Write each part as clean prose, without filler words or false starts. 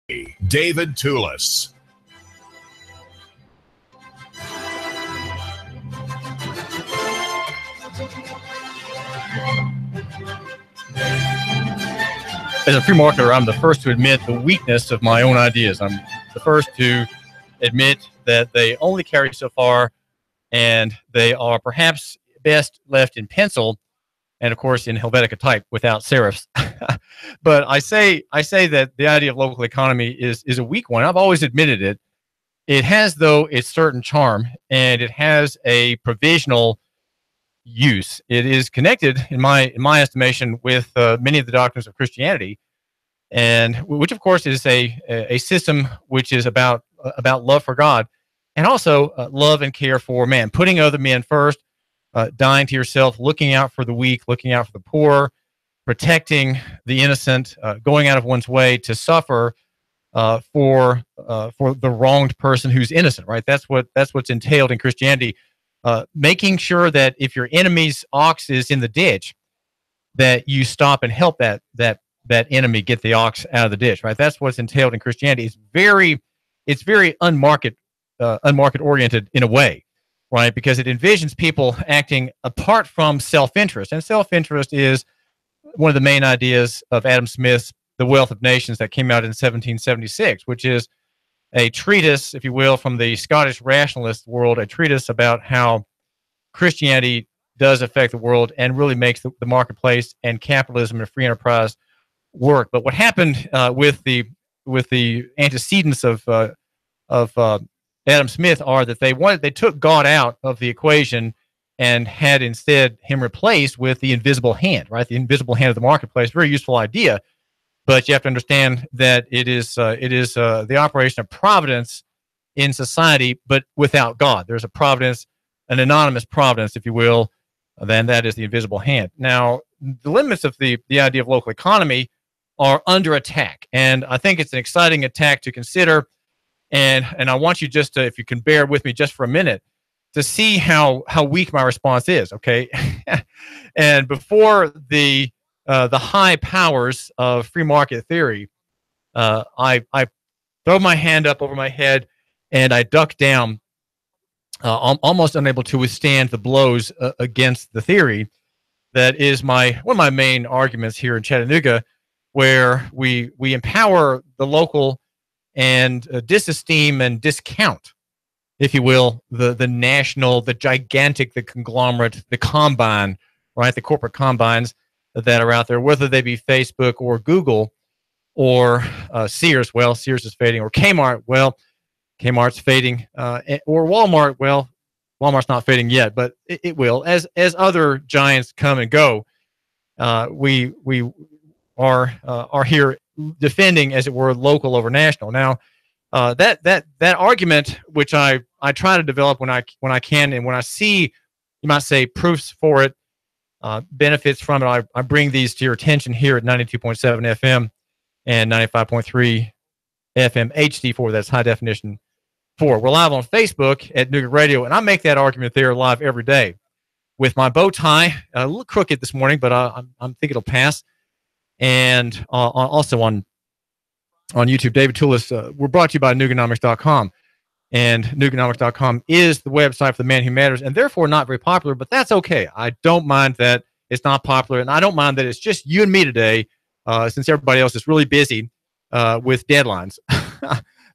David Tulis. As a free marketer, I'm the first to admit the weakness of my own ideas. I'm the first to admit that they only carry so far, and they are perhaps best left in pencil, and of course in Helvetica type without serifs. But I say that the idea of local economy is a weak one. I've always admitted it. It has, though, its certain charm, and it has a provisional use. It is connected, in my estimation, with many of the doctrines of Christianity, and which, of course, is a system which is about love for God, and also love and care for man, putting other men first, dying to yourself, looking out for the weak, looking out for the poor, protecting the innocent, going out of one's way to suffer for the wronged person who's innocent. Right? That's what's entailed in Christianity. Making sure that if your enemy's ox is in the ditch, that you stop and help that enemy get the ox out of the ditch. Right? That's what's entailed in Christianity. It's very unmarket oriented in a way, right? Because it envisions people acting apart from self-interest, and self-interest is one of the main ideas of Adam Smith's The Wealth of Nations that came out in 1776, which is a treatise, if you will, from the Scottish rationalist world, a treatise about how Christianity does affect the world and really makes the marketplace and capitalism and free enterprise work. But what happened with the antecedents of Adam Smith are that they took God out of the equation and had instead him replaced with the invisible hand, right? The invisible hand of the marketplace. Very useful idea. But you have to understand that it is the operation of providence in society, but without God. There's a providence, an anonymous providence, if you will, then that is the invisible hand. Now, the limits of the idea of local economy are under attack, and I think it's an exciting attack to consider. And I want you just to, if you can bear with me just for a minute, to see how weak my response is, okay? And before the high powers of free market theory, I throw my hand up over my head and I duck down, almost unable to withstand the blows against the theory that is one of my main arguments here in Chattanooga, where we empower the local and disesteem and discount, if you will, the national, the gigantic, the conglomerate, the combine, right? The corporate combines that are out there, whether they be Facebook or Google or Sears. Well, Sears is fading, or Kmart. Well, Kmart's fading, or Walmart. Well, Walmart's not fading yet, but it will. As other giants come and go, we are here defending, as it were, local over national. Now, that argument, which I try to develop when I can, and when I see, you might say, proofs for it, benefits from it, I bring these to your attention here at 92.7 FM and 95.3 FM HD4. That's high definition 4. We're live on Facebook at Nooga Radio, and I make that argument there live every day with my bow tie, a little crooked this morning, but I'm thinking it'll pass. And also on YouTube, David Tulis. We're brought to you by Nooganomics.com. And Nooganomics.com is the website for the man who matters, and therefore not very popular, but that's okay. I don't mind that it's not popular, and I don't mind that it's just you and me today, since everybody else is really busy with deadlines.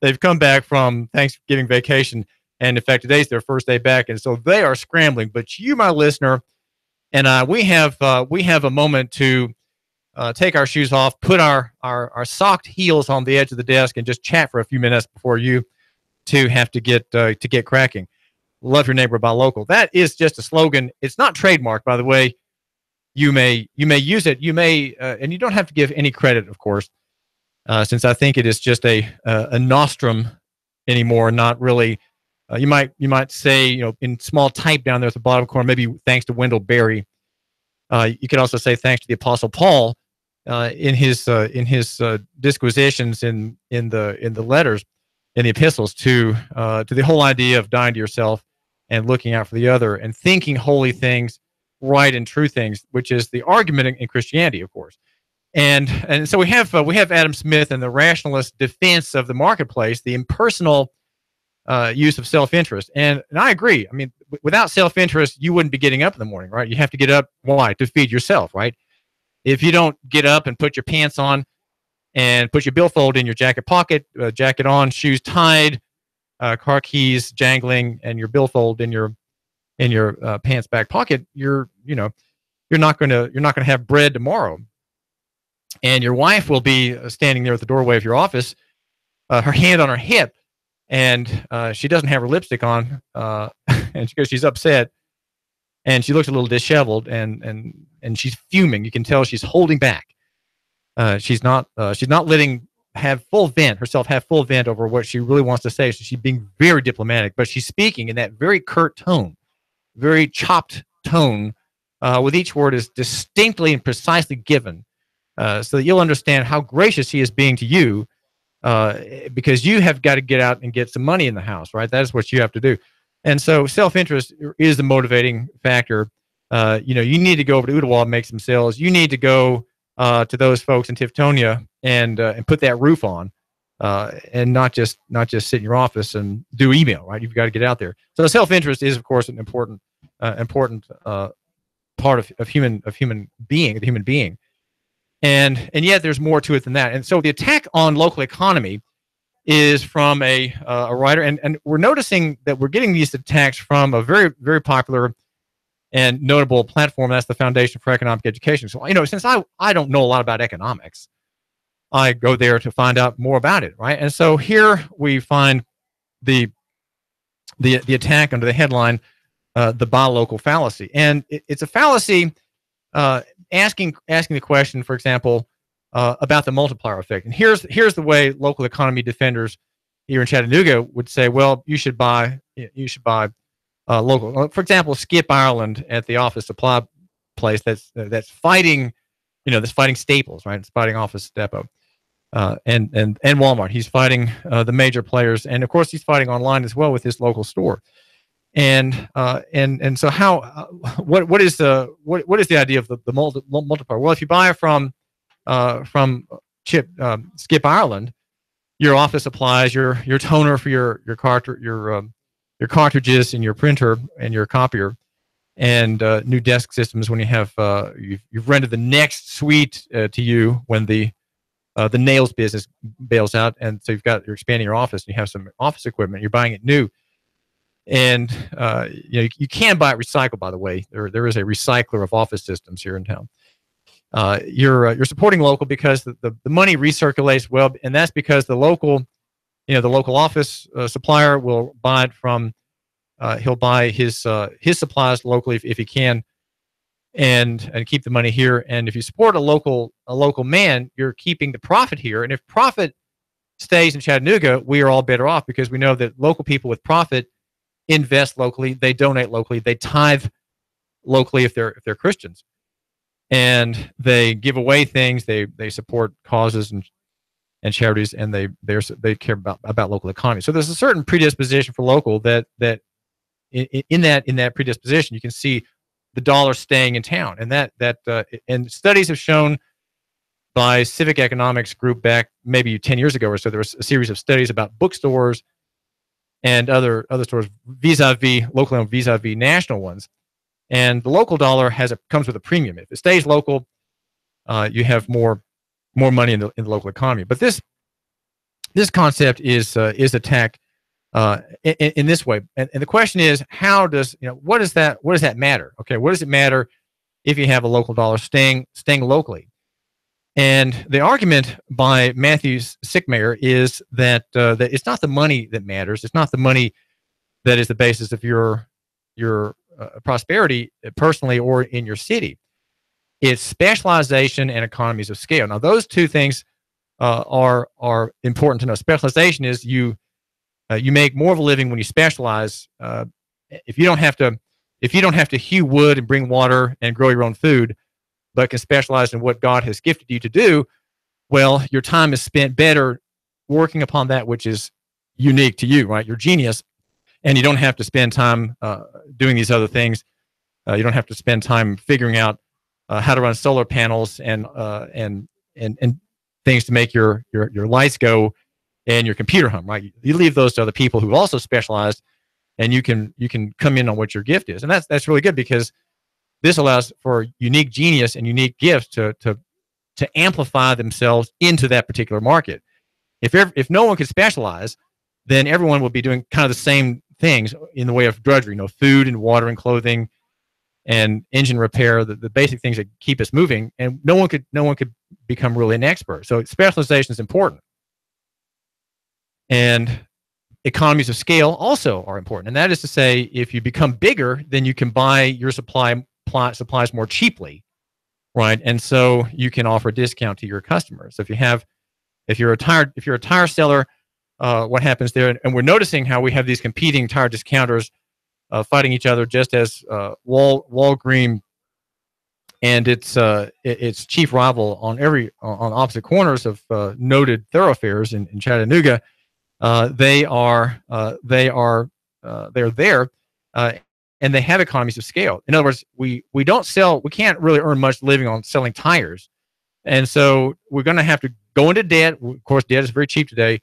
They've come back from Thanksgiving vacation, and in fact, today's their first day back, and so they are scrambling. But you, my listener, and we have a moment to take our shoes off, put our socked heels on the edge of the desk, and just chat for a few minutes before you two have to get cracking. Love your neighbor, buy local. That is just a slogan. It's not trademarked, by the way. You may use it. You may, and you don't have to give any credit, of course, since I think it is just a nostrum anymore. Not really. You might say, in small type down there at the bottom corner, maybe thanks to Wendell Berry. You could also say thanks to the Apostle Paul in his disquisitions in the letters, in the epistles, to the whole idea of dying to yourself and looking out for the other and thinking holy things, right and true things, which is the argument in Christianity, of course. And so we have Adam Smith and the rationalist defense of the marketplace, the impersonal use of self-interest. And I agree. I mean, without self-interest, you wouldn't be getting up in the morning, right? You have to get up. Why? To feed yourself, right? If you don't get up and put your pants on and put your billfold in your jacket pocket, jacket on, shoes tied, car keys jangling, and your billfold in your pants back pocket, you're not going to have bread tomorrow. And your wife will be standing there at the doorway of your office, her hand on her hip, and she doesn't have her lipstick on, and she's upset, and she looks a little disheveled, and she's fuming. You can tell she's holding back. She's not letting have full vent over what she really wants to say. So she's being very diplomatic, but she's speaking in that very curt tone, very chopped tone, with each word is distinctly and precisely given, so that you'll understand how gracious she is being to you, because you have got to get out and get some money in the house, right? That is what you have to do. And so self-interest is the motivating factor. You need to go over to Ottawa and make some sales. You need to go to those folks in Tiftonia and put that roof on, and not just sit in your office and do email, right? You've got to get out there. So self-interest is, of course, an important part of human being. And yet there's more to it than that. And so the attack on local economy is from a writer, and we're noticing that we're getting these attacks from a very, very popular and notable platform. That's the Foundation for Economic Education. So, since I don't know a lot about economics, I go there to find out more about it, right? And so here we find the attack under the headline, the buy local fallacy. And it's a fallacy asking the question, for example, about the multiplier effect. And here's the way local economy defenders here in Chattanooga would say, well, you should buy local. For example, Skip Ireland at the office supply place that's fighting, that's fighting Staples, right? It's fighting Office Depot, and Walmart. He's fighting the major players, and of course he's fighting online as well with his local store. And so what is the idea of the multiplier? Well, if you buy from Skip Ireland, your office supplies, your toner for your cartridges and your printer and your copier, and new desk systems when you have you've rented the next suite to you when the nails business bails out, and so you're expanding your office and you have some office equipment, you're buying it new. And you can buy it recycled, by the way. There is a recycler of office systems here in town. You're supporting local because the money recirculates well, and that's because the local office supplier will buy it from. He'll buy his supplies locally if he can, and keep the money here. And if you support a local man, you're keeping the profit here. And if profit stays in Chattanooga, we are all better off, because we know that local people with profit invest locally, they donate locally, they tithe locally if they're Christians, and they give away things, they support causes and charities, and they care about local economy. So there's a certain predisposition for local that in that predisposition you can see the dollar staying in town, and and studies have shown by Civic Economics Group back maybe 10 years ago or so. There was a series of studies about bookstores and other stores vis-a-vis locally owned, vis-a-vis national ones, and the local dollar comes with a premium. If it stays local, you have more money in the local economy. But this concept is attacked in this way, and the question is, how does what does that matter? Okay, what does it matter if you have a local dollar staying locally? And the argument by Matthew Sickmayer is that it's not the money that matters. It's not the money that is the basis of your prosperity personally or in your city. It's specialization and economies of scale. Now, those two things are important to know. Specialization is you make more of a living when you specialize. If you don't have to hew wood and bring water and grow your own food, but can specialize in what God has gifted you to do, well, your time is spent better working upon that which is unique to you, right? Your genius, and you don't have to spend time doing these other things. You don't have to spend time figuring out how to run solar panels and and things to make your lights go and your computer hum, right? You leave those to other people who also specialize, and you can come in on what your gift is. And that's really good, because this allows for unique genius and unique gifts to amplify themselves into that particular market. If no one could specialize, then everyone will be doing kind of the same things in the way of drudgery, food and water and clothing and engine repair, the basic things that keep us moving, and no one could become really an expert. So specialization is important. And economies of scale also are important. And that is to say, if you become bigger, then you can buy your supplies more cheaply, right? And so you can offer a discount to your customers. So if you're a tire seller, what happens there? And we're noticing how we have these competing tire discounters fighting each other, just as Walgreen and its chief rival on opposite corners of noted thoroughfares in Chattanooga. They're there, and they have economies of scale. In other words, we can't really earn much living on selling tires, and so we're going to have to go into debt. Of course, debt is very cheap today.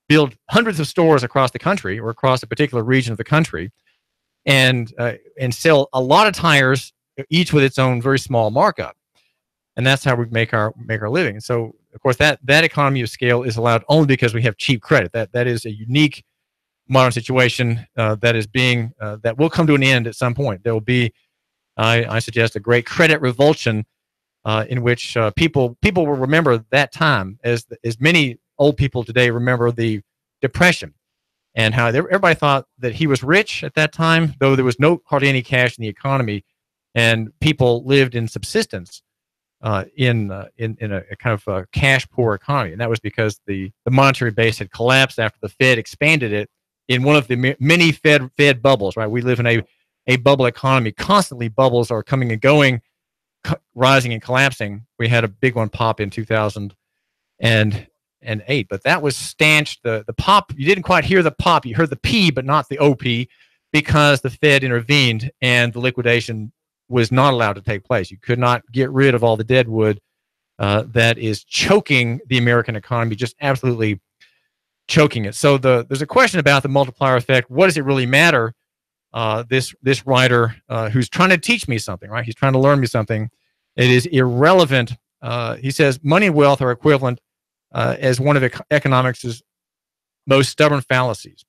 Build hundreds of stores across the country or across a particular region of the country, and sell a lot of tires, each with its own very small markup. And that's how we make our living. So, of course, that economy of scale is allowed only because we have cheap credit. That is a unique modern situation that will come to an end at some point. There will be, I suggest, a great credit revulsion in which people will remember that time as many old people today remember the Depression, and how everybody thought that he was rich at that time, though there was hardly any cash in the economy, and people lived in subsistence. In a kind of cash poor economy, and that was because the monetary base had collapsed after the Fed expanded it in one of the many Fed bubbles. Right, we live in a bubble economy. Constantly, bubbles are coming and going, rising and collapsing. We had a big one pop in 2008, but that was stanched. The pop, you didn't quite hear the pop. You heard the P, but not the OP, because the Fed intervened and the liquidation was not allowed to take place. You could not get rid of all the dead wood that is choking the American economy, just absolutely choking it. So there's a question about the multiplier effect. What does it really matter? This writer who's trying to teach me something, right? He's trying to learn me something. It is irrelevant. He says money and wealth are equivalent as one of economics' most stubborn fallacies.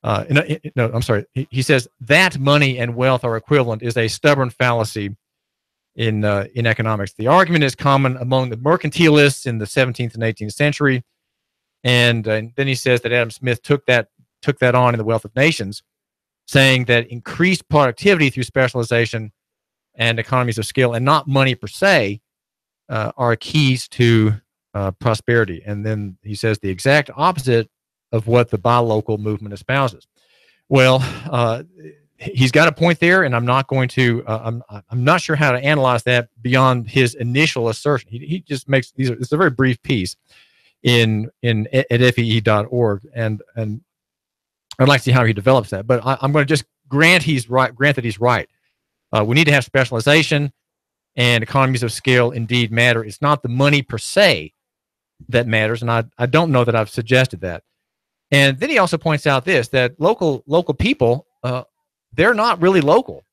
No, I'm sorry. He says that money and wealth are equivalent is a stubborn fallacy in economics. The argument is common among the mercantilists in the 17th and 18th century, and then he says that Adam Smith took that on in The Wealth of Nations, saying that increased productivity through specialization and economies of scale, and not money per se, are keys to prosperity. And then he says the exact opposite of what the buy local movement espouses. Well, he's got a point there, and I'm not going to. I'm not sure how to analyze that beyond his initial assertion. He just makes these. It's a very brief piece at fee.org, and I'd like to see how he develops that. But I'm going to just grant he's right. Grant that he's right. We need to have specialization, and economies of scale indeed matter. It's not the money per se that matters, and I don't know that I've suggested that. And then he also points out that local people, they're not really local.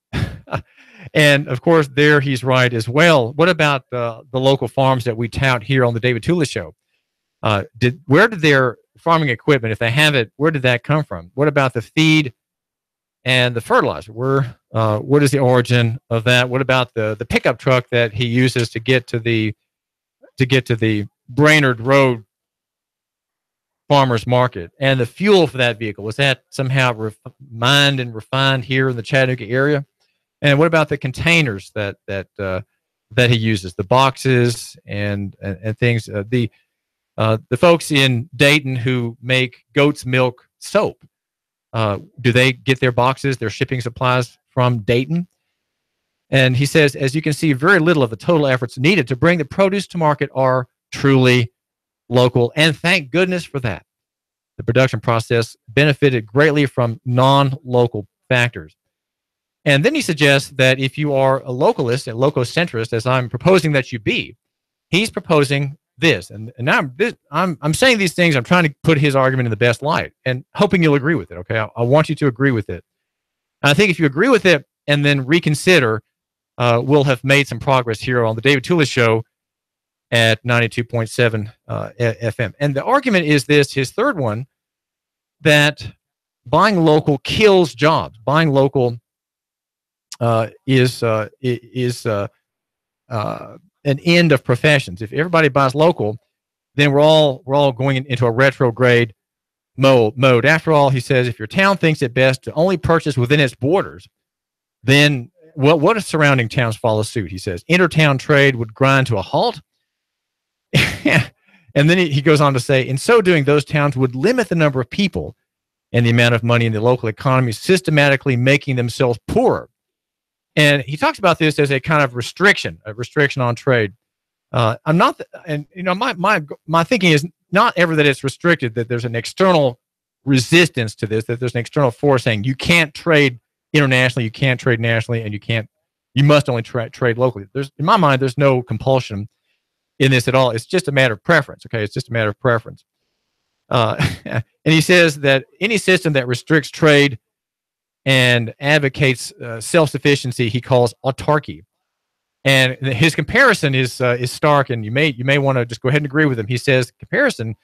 And, of course, there he's right as well. What about the local farms that we tout here on the David Tulis Show? Where did their farming equipment, if they have it, where did that come from? What about the feed and the fertilizer? What is the origin of that? What about the pickup truck that he uses to get to the Brainerd Road farmers market, and the fuel for that vehicle? Was that somehow mined and refined here in the Chattanooga area? And what about the containers that he uses, the boxes and things? The folks in Dayton who make goat's milk soap, do they get their boxes, their shipping supplies from Dayton? And he says, as you can see, very little of the total efforts needed to bring the produce to market are truly local, and thank goodness for that. The production process benefited greatly from non-local factors. And then he suggests that if you are a localist and lococentrist, as I'm proposing that you be, he's proposing this, and now I'm saying these things. I'm trying to put his argument in the best light, and hoping you'll agree with it. Okay, I want you to agree with it. And I think if you agree with it and then reconsider, we'll have made some progress here on the David Tulis Show at 92.7 FM. And the argument is this: his third one, that buying local kills jobs. Buying local is an end of professions. If everybody buys local, then we're all going into a retrograde mode. After all, he says, if your town thinks it best to only purchase within its borders, then what if surrounding towns follow suit? He says intertown trade would grind to a halt. And then he goes on to say, in so doing, those towns would limit the number of people and the amount of money in the local economy, systematically making themselves poorer. And he talks about this as a kind of restriction on trade. I'm not, and you know, my thinking is not ever that it's restricted, that there's an external resistance to this, that there's an external force saying you can't trade internationally, you can't trade nationally, and you must only trade locally. In my mind, there's no compulsion in this at all. It's just a matter of preference. Okay, it's just a matter of preference. And he says that any system that restricts trade and advocates self-sufficiency, he calls autarky. And his comparison is stark, and you may want to just go ahead and agree with him. He says comparison,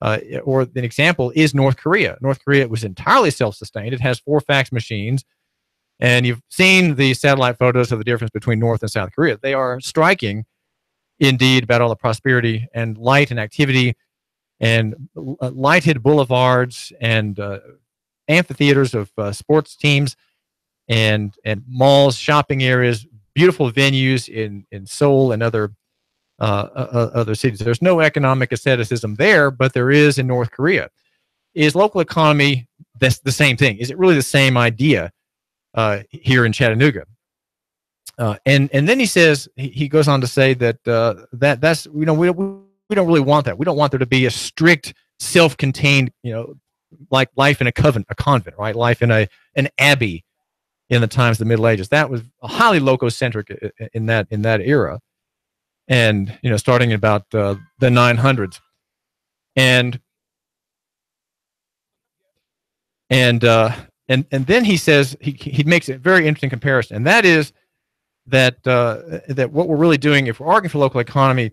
or an example, is North Korea. North Korea was entirely self-sustained. It has 4 fax machines, and you've seen the satellite photos of the difference between North and South Korea. They are striking, indeed, about all the prosperity and light and activity, and lighted boulevards and amphitheaters of sports teams, and malls, shopping areas, beautiful venues in Seoul and other cities. There's no economic asceticism there, but there is in North Korea. Is local economy the same thing? Is it really the same idea here in Chattanooga? And then he says, he goes on to say that that's, you know, we don't really want that. We don't want there to be a strict, self-contained, you know, like life in a convent, right? Life in an abbey in the times of the Middle Ages. That was highly lococentric in that era, and you know, starting in about the 900s, and then he says he makes a very interesting comparison, and that is that what we're really doing, if we're arguing for local economy,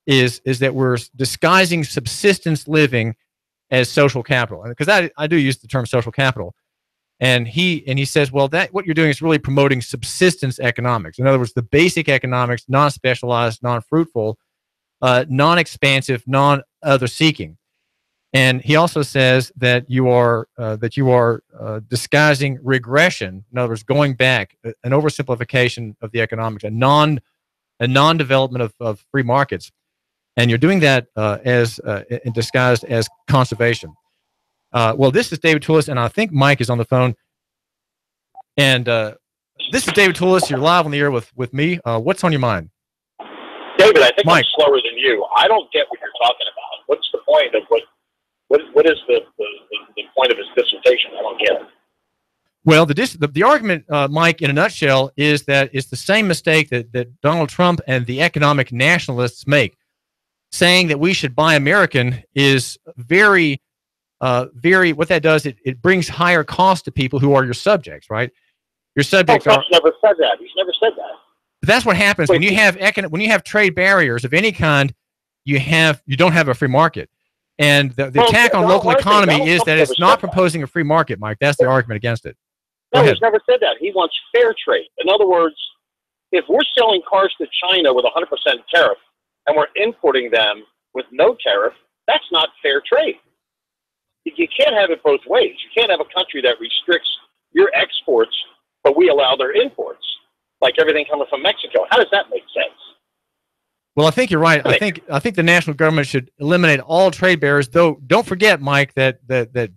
is that we're disguising subsistence living as social capital. And because I do use the term social capital, and he says, well, that what you're doing is really promoting subsistence economics. In other words, the basic economics, non-specialized, non-fruitful, non-expansive, non-other seeking. And he also says that you are disguising regression. In other words, going back, an oversimplification of the economics, a non-development of free markets. And you're doing that as disguised as conservation. Well, this is David Tulis, and I think Mike is on the phone. And this is David Tulis. You're live on the air with me. What's on your mind? David, I think Mike. I'm slower than you. I don't get what you're talking about. What's the point of what is the point of his dissertation? I don't get it. Well, the argument, Mike, in a nutshell, is that it's the same mistake that Donald Trump and the economic nationalists make. Saying that we should buy American is very, what that does, it brings higher cost to people who are your subjects, right? Your subjects are. Trump's never said that. He's never said that. But that's what happens when you have trade barriers of any kind. You don't have a free market, and the attack on local economy is that it's not proposing a free market, Mike. That's the argument against it. No, he's never said that. He wants fair trade. In other words, if we're selling cars to China with 100% tariff, and we're importing them with no tariff, that's not fair trade. You can't have it both ways. You can't have a country that restricts your exports, but we allow their imports, like everything coming from Mexico. How does that make sense? Well, I think you're right. I think the national government should eliminate all trade barriers. Though, don't forget, Mike, that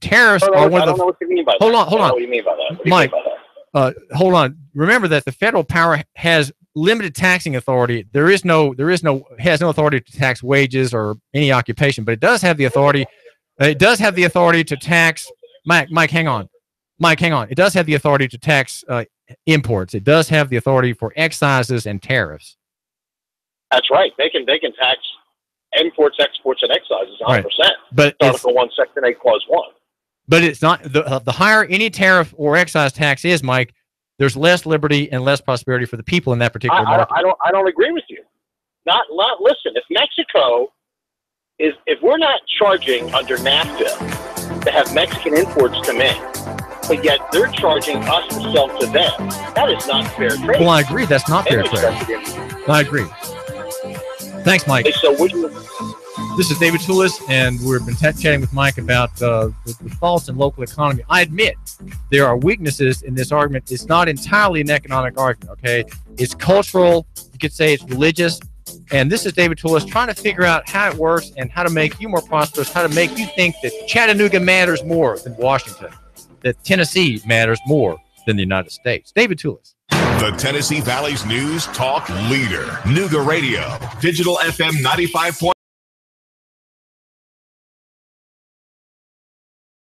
tariffs are one of the. I don't know what you mean by that. Hold on. What do you mean by that? Mike, hold on. Remember that the federal power has limited taxing authority. Has no authority to tax wages or any occupation, but it does have the authority. It does have the authority to tax. Mike, hang on. It does have the authority to tax imports. It does have the authority for excises and tariffs. That's right. They can tax imports, exports, and excise is 100%. Right. But Article 1, Section 8, Clause 1. But it's not the higher any tariff or excise tax is, Mike. There's less liberty and less prosperity for the people in that particular market. I don't agree with you. Listen. If Mexico if we're not charging under NAFTA to have Mexican imports come in, but yet they're charging us to sell to them, that is not fair trade. Well, I agree. That's not fair trade. I agree. Thanks, Mike. So this is David Tulis, and we've been chatting with Mike about the faults in local economy. I admit there are weaknesses in this argument. It's not entirely an economic argument, okay? It's cultural. You could say it's religious. And this is David Tulis trying to figure out how it works and how to make you more prosperous, how to make you think that Chattanooga matters more than Washington, that Tennessee matters more than the United States. David Tulis. The Tennessee Valley's news talk leader, Nooga Radio, Digital FM 95.